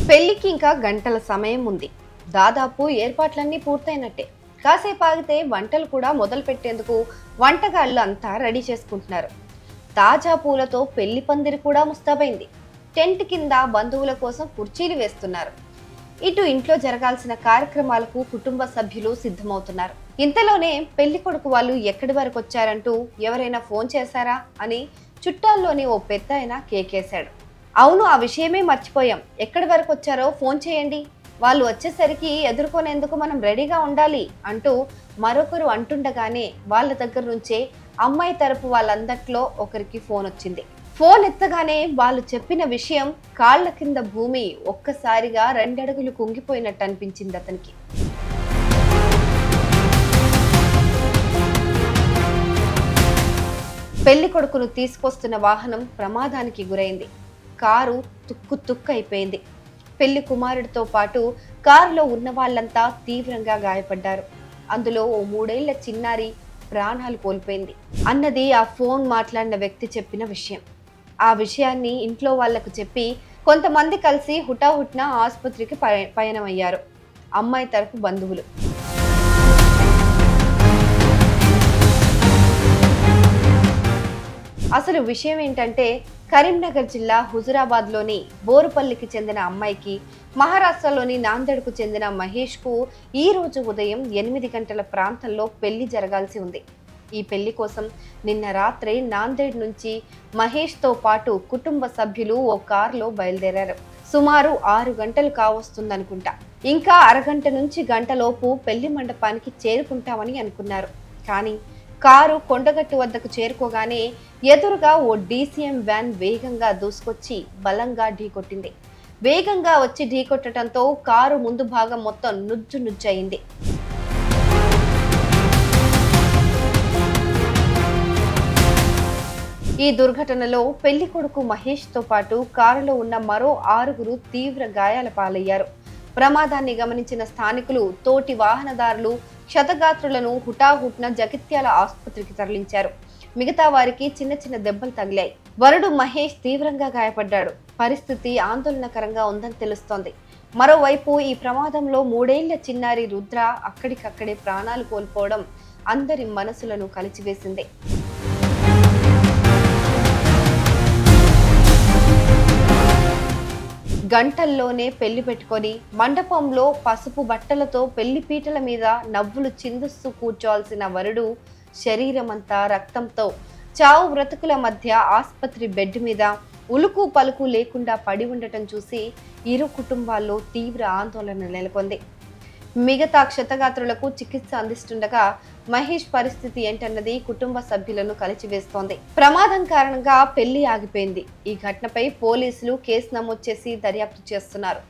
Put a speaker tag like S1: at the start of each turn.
S1: పెళ్లికి ఇంకా గంటల సమయం ఉంది. దాదాపు ఏర్పాట్లన్నీ పూర్తయినట్టే. కాసేపు ఆగితే వంటలు కూడా మొదలు పెట్టేందుకు వంటగాళ్ళు అంతా రెడీ చేసుకుంటున్నారు. తాజా పూలతో పెళ్లి పందిరి కూడా ముస్తాబైంది. టెంట్ కింద బంధువుల కోసం కుర్చీలు వేస్తున్నారు. ఇటు ఇంట్లో జరగాల్సిన కార్యక్రమాలకు కుటుంబ సభ్యులు సిద్ధమవుతున్నారు. ఇంతలోనే పెళ్లి కొడుకు వాళ్ళు ఎక్కడి వరకు వచ్చారంటూ ఎవరైనా ఫోన్ చేశారా అని చుట్టాల్లోని ఓ పెద్ద ఆయన కేకేశాడు. అవును, ఆ విషయమే మర్చిపోయాం, ఎక్కడి వరకు వచ్చారో ఫోన్ చేయండి, వాళ్ళు వచ్చేసరికి ఎదుర్కొనేందుకు మనం రెడీగా ఉండాలి అంటూ మరొకరు అంటుండగానే వాళ్ళ దగ్గర నుంచే అమ్మాయి తరపు వాళ్ళందట్లో ఒకరికి ఫోన్ వచ్చింది. ఫోన్ ఎత్తగానే వాళ్ళు చెప్పిన విషయం కాళ్ల కింద భూమి ఒక్కసారిగా 2 అడుగులు కుంగిపోయినట్టు అనిపించింది అతనికి. పెళ్లి కొడుకును తీసుకొస్తున్న వాహనం ప్రమాదానికి గురైంది. కారు తుక్కు అయిపోయింది. పెళ్లి కుమారుడితో పాటు కారులో ఉన్న వాళ్ళంతా తీవ్రంగా గాయపడ్డారు. అందులో ఓ 3 ఏళ్ల చిన్నారి ప్రాణాలు కోల్పోయింది అన్నది ఆ ఫోన్ మాట్లాడిన వ్యక్తి చెప్పిన విషయం. ఆ విషయాన్ని ఇంట్లో వాళ్లకు చెప్పి కొంతమంది కలిసి హుటాహుట్న ఆసుపత్రికి పయనమయ్యారు అమ్మాయి తరపు బంధువులు. అసలు విషయం ఏంటంటే, కరీంనగర్ జిల్లా హుజురాబాద్లోని బోరుపల్లికి చెందిన అమ్మాయికి మహారాష్ట్రలోని నాందేడ్కు చెందిన మహేష్కు ఈ రోజు ఉదయం 8 గంటల ప్రాంతంలో పెళ్లి జరగాల్సి ఉంది. ఈ పెళ్లి కోసం నిన్న రాత్రి నాందేడ్ నుంచి మహేష్తో పాటు కుటుంబ సభ్యులు ఓ కారులో బయలుదేరారు. సుమారు 6 గంటలు కావస్తుందనుకుంటా. ఇంకా అరగంట నుంచి గంటలోపు పెళ్లి మండపానికి చేరుకుంటామని అనుకున్నారు. కానీ కారు కొండగట్టు వద్దకు చేరుకోగానే ఎదురుగా ఓ DCM వ్యాన్ వేగంగా దూసుకొచ్చి బలంగా ఢీకొట్టింది. వేగంగా వచ్చి ఢీకొట్టడంతో కారు ముందు భాగం మొత్తం నుజ్జయింది. ఈ దుర్ఘటనలో పెళ్లి కొడుకు మహేష్తో పాటు కారులో ఉన్న మరో 6గురు తీవ్ర గాయాల పాలయ్యారు. ప్రమాదాన్ని గమనించిన స్థానికులు, తోటి వాహనదారులు క్షతగాత్రులను హుటాహుట్న జగిత్యాల ఆసుపత్రికి తరలించారు. మిగతా వారికి చిన్న దెబ్బలు తగిలాయి. వరుడు మహేష్ తీవ్రంగా గాయపడ్డాడు. పరిస్థితి ఆందోళనకరంగా ఉందని తెలుస్తోంది. మరోవైపు ఈ ప్రమాదంలో 3 ఏళ్ల చిన్నారి రుద్ర అక్కడికక్కడే ప్రాణాలు కోల్పోవడం అందరి మనసులను కలిచివేసింది. గంటల్లోనే పెళ్లి పెట్టుకొని మండపంలో పసుపు బట్టలతో పెళ్లి పీటల మీద నవ్వులు చిందుస్తూ కూర్చోవాల్సిన వరుడు శరీరమంతా రక్తంతో చావు బ్రతుకుల మధ్య ఆసుపత్రి బెడ్ మీద ఉలుకు పలుకు లేకుండా పడి ఉండటం చూసి ఇరు కుటుంబాల్లో తీవ్ర ఆందోళన నెలకొంది. మిగతా క్షతగాత్రులకు చికిత్స అందిస్తుండగా మహేష్ పరిస్థితి ఏంటన్నది కుటుంబ సభ్యులను కలిచివేస్తోంది. ప్రమాదం కారణంగా పెళ్లి ఆగిపోయింది. ఈ ఘటనపై పోలీసులు కేసు నమోదు చేసి దర్యాప్తు చేస్తున్నారు.